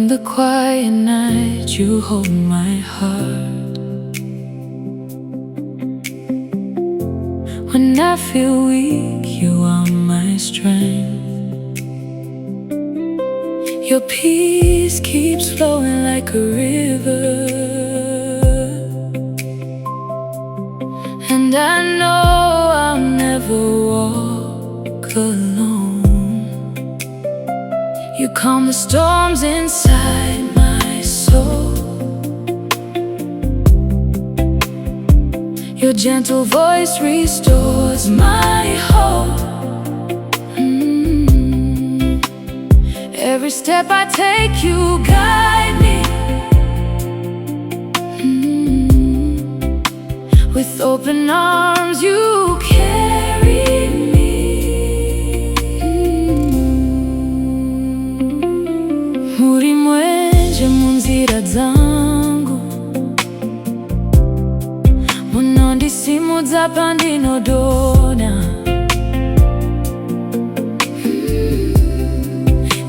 In the quiet night, you hold my heart. When I feel weak, you are my strength. Your peace keeps flowing like a river, and I know I'll never walk alone. You calm the storms inside my soul. Your gentle voice restores my hope. Every step I take, you guide me. With open arms, you carry me. Uri mwenje munzira zangu, munondi simudza pandinodona.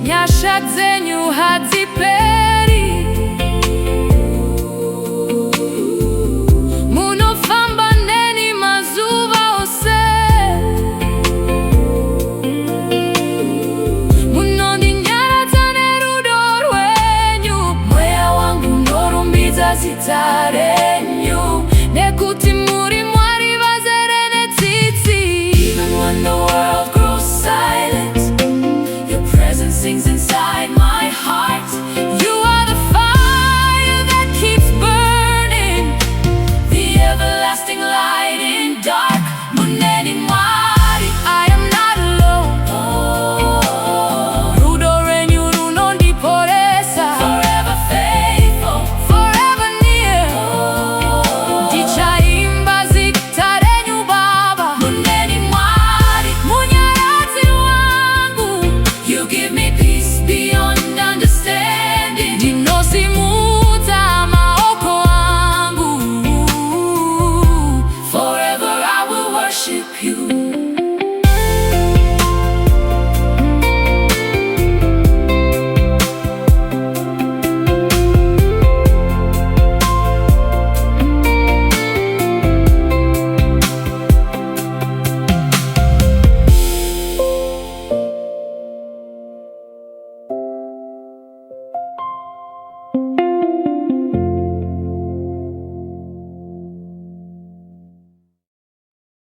Nyasha dzenyu hadziperi, munofamba neni mazuva ose. Munondinyaradza nerudo rwenyu, mweya wangu unorumbidza zita renyu. Nekuti muri Mwari vazere netsitsi. Even when the world grows silent, your presence sings inside.